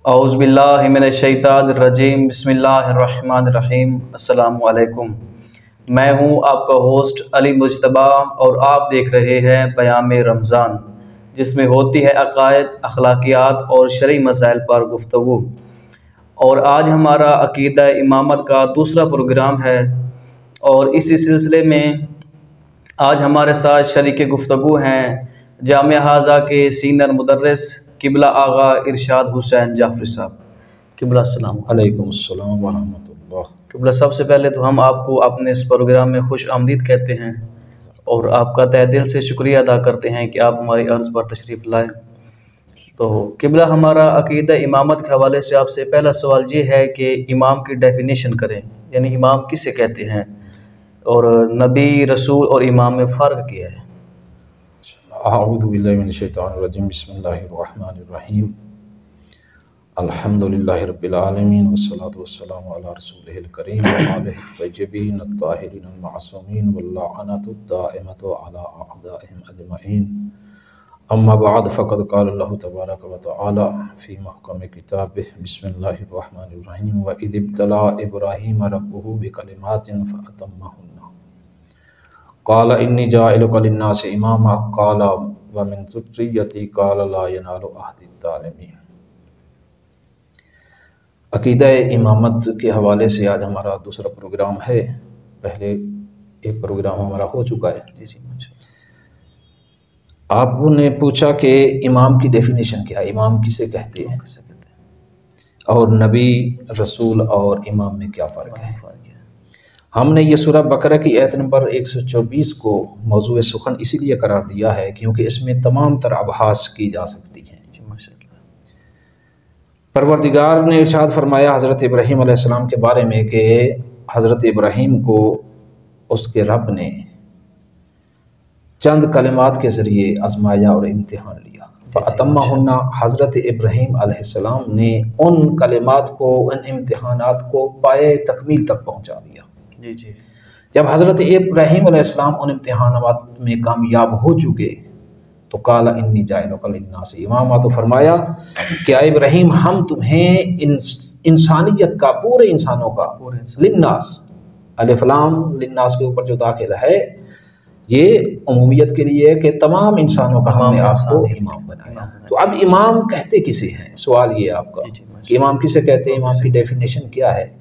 औज़ुबिल्लाहिमिनश्शैतानिर्रजीम बिस्मिल्लाहिर्रहमानिर्रहीम। अस्सलामु अलैकुम। मैं हूँ आपका होस्ट अली मुज्तबा और आप देख रहे हैं बयान रमज़ान, जिसमें होती है अक़ायद, अखलाकियात और शरई मसाइल पर गुफ्तगू। और आज हमारा अक़ीदा इमामत का दूसरा प्रोग्राम है और इसी सिलसिले में आज हमारे साथ शरीक गुफ्तगू हैं जामिया हाजा के सीनियर मुदर्रिस किबला आगा इरशाद हुसैन जाफरी साहब। किबला अस्सलाम अलैकुम अस्सलाम व रहमतुल्लाह। किबला, सबसे पहले तो हम आपको अपने इस प्रोग्राम में खुश आमदीद कहते हैं और आपका तहे दिल से शुक्रिया अदा करते हैं कि आप हमारी अर्ज़ पर तशरीफ़ लाएँ। तो किबला, हमारा अक़ीदा इमामत के हवाले से आपसे पहला सवाल ये है कि इमाम की डेफिनेशन करें, यानी इमाम किसे कहते हैं और नबी रसूल और इमाम में फ़र्क क्या है। अऊज़ु बिल्लाहि मिनश शैतानिर रजीम, बिस्मिल्लाहिर रहीम, अल्हम्दुलिल्लाहि रब्बिल आलमीन वस्सलातु वस्सलामु अला रसूलिहिल करीम व आलिहि तय्यबीन अत्ताहिरीन अल-मासूमीन वल्लअनतु दाइमतु अला अअदाइहिम अजमईन। अम्मा बाद फ़क़द क़ाला अल्लाहु तबारक व तआला फ़ी महकम किताबिहि बिस्मिल्लाहिर रहमानिर रहीम व इज़ इब्तला इब्राहीम रब्बुहु बिकलिमातिन फ़अतम्महुन्ना क़ाला इन्नी जाइलुका लिन्नासि इमामा क़ाला व मिन ज़ुर्रिय्यती क़ाला ला यनालु अहदिज़ ज़ालिमीन। अक़ीदा इमामत के हवाले से आज हमारा दूसरा प्रोग्राम है। पहले एक प्रोग्राम हमारा हो चुका है। जी जी, आपने पूछा कि इमाम की डेफिनेशन क्या है, इमाम किसे कहते हैं और नबी रसूल और इमाम में क्या फ़र्क है। हमने ये सूरह बकरा की आयत नंबर 124 को मौज़ूए सुखन इसीलिए करार दिया है क्योंकि इसमें तमाम तरह अबहास की जा सकती हैं। परवरदिगार ने इरशाद फरमाया हज़रत इब्राहीम अलैहिस्सलाम के बारे में कि हज़रत इब्राहीम को उसके रब ने चंद कलिमात के ज़रिए आज़माया और इम्तिहान लिया। फ़अतम्महुन्ना, हज़रत इब्राहीम अलैहिस्सलाम ने उन कलिमात को, उन इम्तिहानात को पाए तकमील तक पहुँचा दिया। जी जी। जब हज़रत इब्राहीम अलैहिस्सलाम उन इम्तिहानात में कामयाब हो चुके तो काला इन्नी जाइलुका लिन्नासि इमामा, तो फरमाया कि इब्राहीम, हम तुम्हें इंसानियत का, पूरे इंसानों का, लिन्नास, अलिफ लाम लिन्नास के ऊपर जो दाखिल है ये उमूमियत के लिए कि तमाम इंसानों का हमने आपको इमाम बनाया। तो अब इमाम कहते किसे हैं, सवाल ये आपका कि इमाम किसे कहते हैं, इमाम की डेफिनेशन क्या है।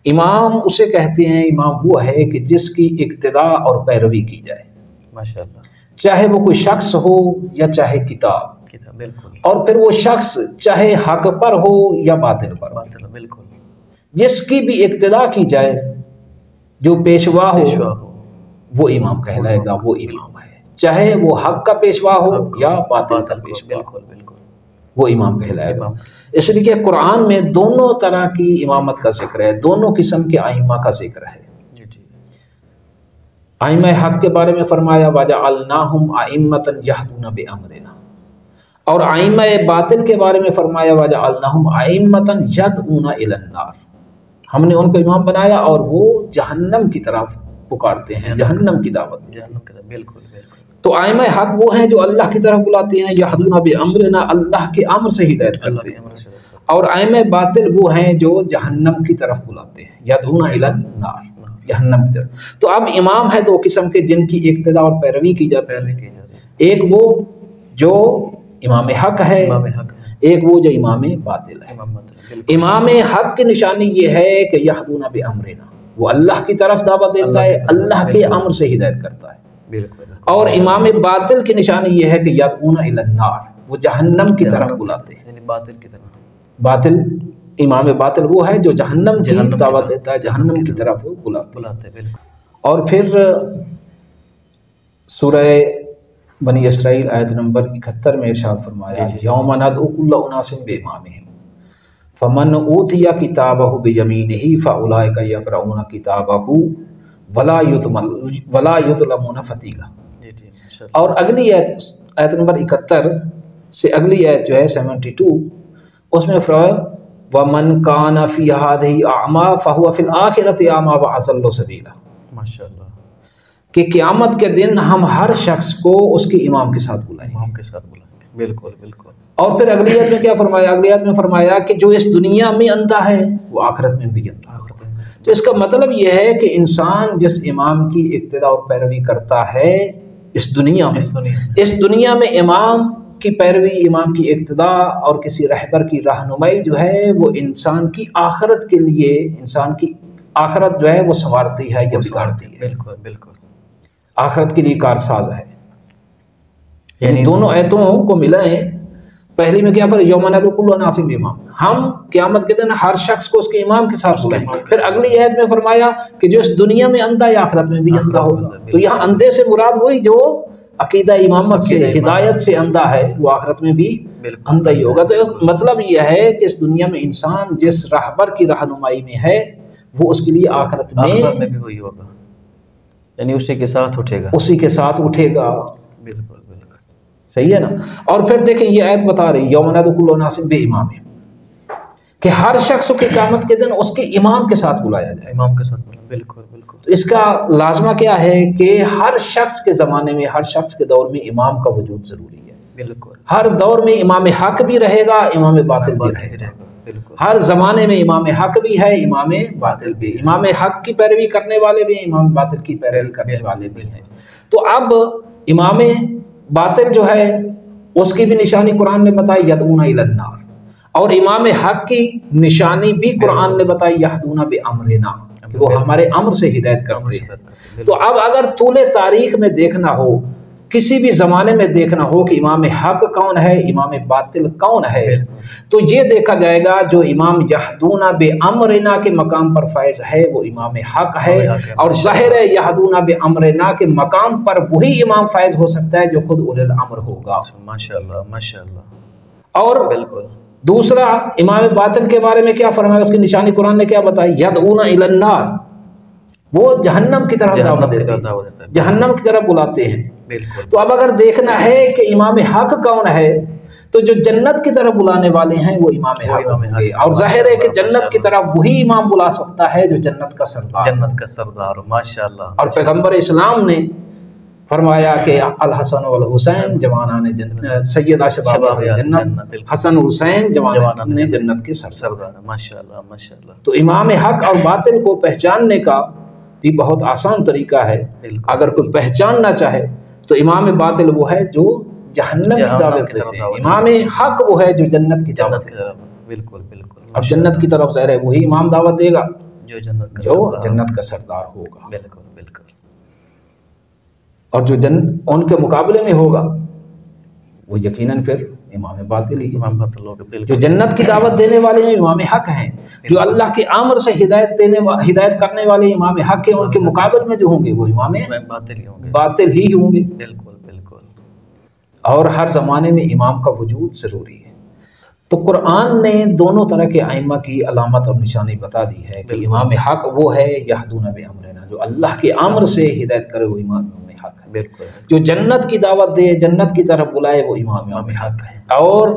इमाम उसे कहते हैं, इमाम वो है कि जिसकी इक्तिदा और पैरवी की जाए, माशाअल्लाह, चाहे चाहे वो कोई शख्स हो या चाहे किताब, बिल्कुल, और फिर वो शख्स चाहे हक पर हो या बातिल पर, बिल्कुल, जिसकी भी इक्तिदा की जाए, जो पेशवा हो वो इमाम कहलाएगा, वो इमाम है। चाहे वो हक का पेशवा हो या बातिल का पेशवा, बिल्कुल बिल्कुल, वो इमाम कहलाएगा। इसलिए कि कुरान में दोनों तरह की इमामत का जिक्र है, दोनों किस्म के आइम्मा का जिक्र है। आइम्मा हक के बारे में फरमाया वजअलनाहुम अइम्मतन यहदूना बिअमरिना, और आइम्मा बातिल के बारे में फरमाया वजअलनाहुम अइम्मतन यदऊना इलन्नार, हमने उनको इमाम बनाया और वो जहन्नम की तरफ पुकारते हैं, जहन्नम की दावत देते हैं। बिल्कुल। तो आइम्मा हक वो हैं जो अल्लाह की तरफ बुलाते हैं, यहदूना बिअमरिना, अल्लाह के अम्र से हिदायत करते हैं, और आइम्मा बातिल वो हैं जो जहन्नम की तरफ बुलाते हैं, यदऊना इलन्नार, जहन्नम की तरफ। तो अब इमाम है दो किस्म के जिनकी इक्तिदा और पैरवी की जाती है। एक वो जो इमाम हक है, एक वो जो इमाम बातिल है। इमाम हक की निशानी ये है कि यहदूना बिअमरिना, वो अल्लाह की तरफ दावत देता है, अल्लाह के अम्र से हिदायत करता है। और इमाम बातिल की निशानी ये है कि यदऊना इलन्नार, वो जहन्नम की तरफ बुलाते हैं। बातिल की तरफ, बातिल, इमाम बातिल वो है जो जहन्नम की दावत देता है, जहन्नम की तरफ बुलाते हैं। और फिर सूरह बनी इसराइल आयत नंबर 71 में इरशाद फरमाया यौम नदउ कुल्ला उनासिम बिइमामिहिम फमन ऊतिया किताबहु बियमीनिही फउलाइका यक़रऊना किताबहु वला युज़लमूना फतीला। और अगली आयत नंबर 71 से अगली आयत जो है 72, उसमें फरमाया वमन काना फी हादिही अमा फहुवा फिल आखिरति अमा व अज़ल्लु सबीला। माशाअल्लाह, कि क़यामत के दिन हम हर शख्स को उसके इमाम के साथ बुलाएंगे, बिल्कुल। और फिर अगली आयत में क्या फरमाया, अगली आयत में फरमाया कि जो इस दुनिया में अंधा है वो आखिरत में भी अंधा होगा। तो इसका मतलब यह है कि इंसान जिस इमाम की इक्तिदा और पैरवी करता है इस दुनिया में इमाम की पैरवी, इमाम की इक्तिदा और किसी रहबर की रहनुमाई जो है वो इंसान की आखिरत के लिए, इंसान की आखिरत जो है वो संवारती है या बिगाड़ती है। बिल्कुल बिल्कुल, आखिरत के लिए कारसाज है। यानी दोनों आयतों को मिलाएं, पहली में क्या फर्क, यौमन यदकुल्लु नासिम इमाम, हम क़यामत के दिन हर शख्स को उसके इमाम के साथ बुलाएंगे। फिर अगली आयत में फरमाया कि जो इस दुनिया में अंधा या आखिरत में भी अंधा होगा। तो यहाँ अंधे से मुराद वही जो अकीदा इमामत से, हिदायत से अंधा है, वो आखिरत में भी अंधा ही होगा। तो मतलब यह है कि इस दुनिया में इंसान जिस रहबर की रहनुमाई में है वो उसके लिए आखिरत में भी वही होगा, यानी उसी के साथ उठेगा, उसी के साथ उठेगा। बिल्कुल बिल्कुल, सही है ना। और फिर देखें ये आयत बता रही यौमन यदकुल्लु नासिम बे इमाम, कि हर शख्स के क़यामत के दिन उसके इमाम के साथ बुलाया जाए, इमाम के साथ। बिल्कुल बिल्कुल। तो इसका लाजमा क्या है कि हर शख्स के ज़माने में, हर शख्स के दौर में इमाम का वजूद ज़रूरी है। बिल्कुल, हर दौर में इमाम हक भी रहेगा, इमाम बातिल भी रहेगा। हर ज़माने में इमाम हक भी है, इमाम बातिल भी। इमाम हक की पैरवी करने वाले भी हैं, इमाम बातिल की पैरवी करने वाले भी हैं। तो अब इमाम बातिल जो है उसकी भी निशानी कुरान ने बताई, यदऊना इलन नार, और इमाम हक की निशानी भी कुरान ने बताई, यहदूना बिअम्रिना, कि वो हमारे अम्र से हिदायत करते हैं। तो अब अगर तूले तारीख में देखना हो, किसी भी ज़माने में देखना हो कि इमाम हक कौन है, इमाम बातिल कौन है, तो ये देखा जाएगा जो इमाम यहदूना बिअम्रिना के मकाम पर फायज है वो इमाम हक है। और ज़ाहिर है यहदूना बिअम्रिना के मकाम पर वही इमाम फायज हो सकता है जो खुद उलिल अम्र होगा। माशाअल्लाह माशाअल्लाह। और बिल्कुल दूसरा, इमाम बातिल के बारे में क्या फरमाया, उसकी निशानी कुरान ने क्या बताई, यदऊना इलन नार, वो जहन्नम की तरफ दावत देते हैं, जहन्नम की तरफ बुलाते हैं। तो अब अगर देखना है कि इमाम हक कौन है, तो जो जन्नत की तरफ बुलाने वाले हैं वो इमाम हक होंगे। और जाहिर है कि जन्नत की तरफ वही इमाम बुला सकता है जो जन्नत का सरदार, माशाअल्लाह। और पैगंबर इस्लाम ने फरमाया कि अल हसन वल हुसैन जवानान जन्नत, सैयदा शबाब जन्नत, हसन हुसैन जवानान जन्नत के सरदार। माशाअल्लाह माशाअल्लाह। तो इमाम हक और बातिल को पहचानने का भी बहुत आसान तरीका है। अगर कोई पहचानना चाहे तो इमाम बातिल वो है जो जहन्नम की दावत देते हैं, इमाम हक वो है जो जन्नत की दावत देता है। बिल्कुल बिल्कुल। अब जन्नत की तरफ ज़ाहिर है वही इमाम दावत देगा जो जन्नत का सरदार होगा। बिल्कुल बिल्कुल। और जो उनके मुकाबले में होगा वो यकीनन फिर इमाम बातिल ही, इमाम बातिल होगा। जो जन्नत की दावत देने वाले हैं इमाम हक हैं, जो अल्लाह के अम्र से हिदायत करने वाले इमाम हक हैं, उनके मुकाबले में जो होंगे वो इमाम बातिल ही होंगे। बिल्कुल बिल्कुल। और हर ज़माने में इमाम का वजूद ज़रूरी है। तो कुरान ने दोनों तरह के आइम्मा की अलामत और निशानी बता दी है कि इमाम हक वो है यहदूना बिअम्रिना, जो अल्लाह के अम्र से हिदायत करे वो इमाम हक है। बिल्कुल। जो जन्नत की दावत दे, जन्नत की तरफ बुलाए वो इमाम हक है। और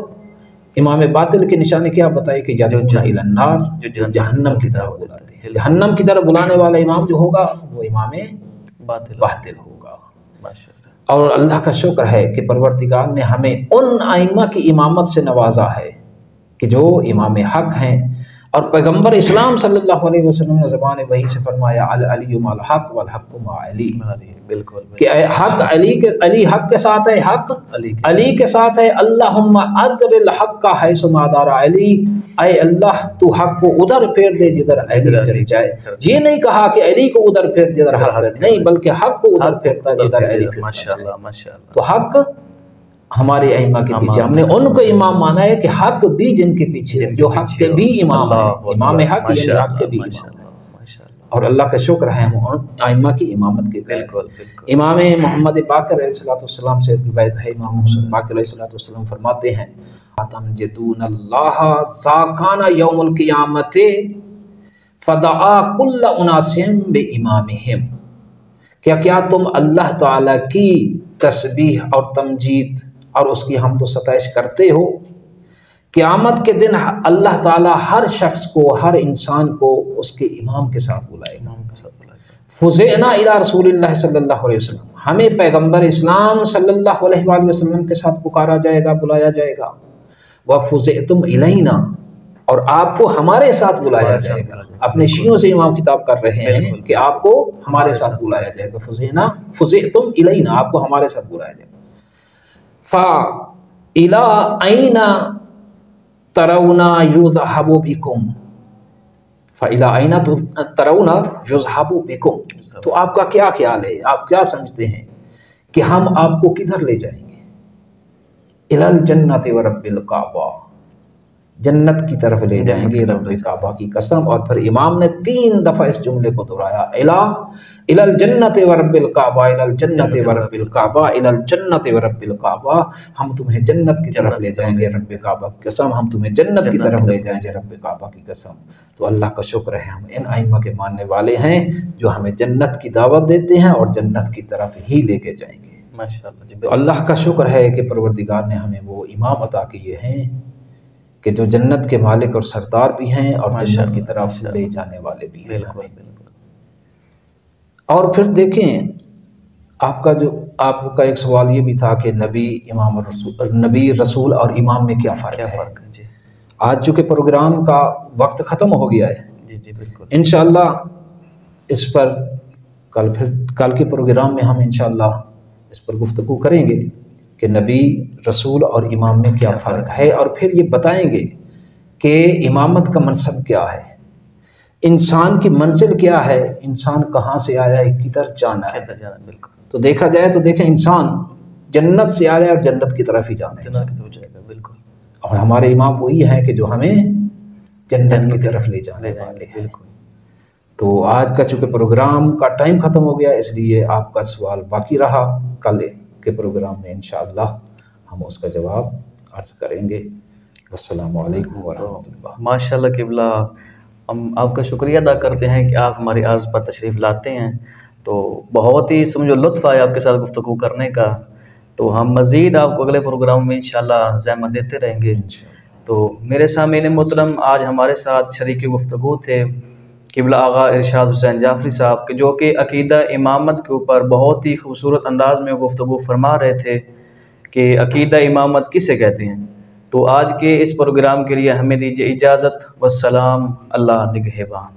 इमाम बातिल की निशानी क्या बताई कि यदऊना इलन नार, जो जहन्नम की तरफ बुलाते हैं। जहन्नम की तरफ बुलाने वाला इमाम जो होगा वो इमाम बातिल होगा। और अल्लाह का शुक्र है कि परवरदिगार ने हमें उन आइम्मा की इमामत से नवाजा है कि जो इमाम हक हैं। और पैगंबर इस्लाम सल्लल्लाहु अलैहि वसल्लम ने ज़बान वही से फरमाया अल अली मअल हक वल हक मा अली। बिल्कुल कि हक अली हक के साथ है, हक अली के साथ है। अल्लाहुम्मा अदरिल हक का है सुमादारा अली, ऐ अल्लाह तू हक को उधर फेर दे जिधर अली फिर जाए। ये नहीं कहा कि अली को उधर फेर जिधर हक फिर, नहीं, बल्कि हक को उधर फेरता जिधर अली फिर। माशाअल्लाह माशाअल्लाह। तो हक हमारे अइम्मा के पीछे, हमने उनको इमाम माना है कि हक भी जिनके पीछे, जो हक के भी इमाम है, इमाम हक यानी हक के भी इमाम। और अल्लाह का शुक्र है हम आइम्मा की इमामत के बिल्कुल। इमाम मोहम्मद बाकर अलैहिस्सलाम से रिवायत है, इमाम मोहम्मद बाकर अलैहिस्सलाम फरमाते हैं तमजदूनल्लाह साकाना यौमुल क़ियामत फदआ कुल्ल उनासिम बिइमामिहिम, क्या तुम अल्लाह ताला की तस्बीह और तमजीद और उसकी हम तो सताइश करते हो? क़यामत के दिन अल्लाह ताला हर शख्स को, हर इंसान को उसके इमाम के साथ बुलाएगा। फुज़ैना इला रसूलिल्लाह सल्लल्लाहु अलैहि वसल्लम, हमें पैगंबर इस्लाम सल्लल्लाहु अलैहि वसल्लम के साथ पुकारा जाएगा, बुलाया जाएगा। व फुज़िअतुम इलैना, और आपको हमारे साथ बुलाया जाएगा। अपने शियों से इमाम खिताब कर रहे हैं कि आपको हमारे साथ बुलाया जाएगा। फुज़िअतुम इलैना, आपको हमारे साथ बुलाया जाएगा। फ़ा इला ऐना तरौना युज़हबु बिकुम, फ़ा इला ऐना तरौना युज़हबु बिकुम, तो आपका क्या ख्याल है, आप क्या समझते हैं कि हम आपको किधर ले जाएंगे? इलल जन्नति व रब्बिल काबा, जन्नत की तरफ ले जाएंगे रब्बे काबा की कसम। और फिर इमाम ने 3 दफ़ा इस जुमले को दोहराया, इलल जन्नति व रब्बिल काबा, इलल जन्नति व रब्बिल काबा, इलल जन्नति व रब्बिल काबा, हम तुम्हें जन्नत की तरफ ले जाएंगे रब्बे काबा की कसम, हम तुम्हें जन्नत की तरफ ले जाएंगे रब्बे काबा की कसम। तो अल्लाह का शुक्र है हम इन आइम्मा के मानने वाले हैं जो हमें जन्नत की दावत देते हैं और जन्नत की तरफ ही लेके जाएंगे। माशाअल्लाह। तो अल्लाह का शुक्र है कि परवरदिगार ने हमें वो इमाम अता किए हैं कि जो जन्नत के मालिक और सरदार भी हैं और जन्नत की तरफ ले जाने वाले भी हैं। और फिर देखें, आपका एक सवाल ये भी था कि नबी रसूल और इमाम में क्या फ़र्क है। आज चूँकि प्रोग्राम का वक्त ख़त्म हो गया है, जी बिल्कुल, इंशाअल्लाह इस पर कल के प्रोग्राम में हम इंशाअल्लाह इस पर गुफ्तगू करेंगे कि नबी रसूल और इमाम में क्या फ़र्क है, और फिर ये बताएंगे कि इमामत का मनसब क्या है, इंसान की मंजिल क्या है, इंसान कहाँ से आया है, किधर जाना है। तो देखा जाए तो देखें, इंसान जन्नत से आया है और जन्नत की तरफ ही जाना है। बिल्कुल, और हमारे इमाम वही हैं कि जो हमें जन्नत की तरफ ले जाने वाले हैं। तो आज का चूँकि प्रोग्राम का टाइम ख़त्म हो गया, इसलिए आपका सवाल बाकी रहा, कल के प्रोग्राम में इंशाअल्लाह हम उसका जवाब अर्ज़ करेंगे। अस्सलामु अलैकुम व रहमतुल्लाह। माशाअल्लाह क़िबला, हम आपका शुक्रिया अदा करते हैं कि आप हमारे अर्ज़ पर तशरीफ़ लाते हैं। तो बहुत ही समझो लुत्फ़ आया आपके साथ गुफ्तगू करने का। तो हम मज़ीद आपको अगले प्रोग्राम में इंशाअल्लाह ज़हमत देते रहेंगे। तो मेरे सामईन मोहतरम, आज हमारे साथ शरीक गुफ्तगू थे क़िबला आगा इरशाद हुसैन जाफ़री साहब के, जो कि अक़ीदा इमामत के ऊपर बहुत ही खूबसूरत अंदाज़ में गुफ्तगू फरमा रहे थे कि अक़ीदा इमामत किसे कहते हैं। तो आज के इस प्रोग्राम के लिए हमें दीजिए इजाज़त। वस्सलाम, अल्लाह निगहबान।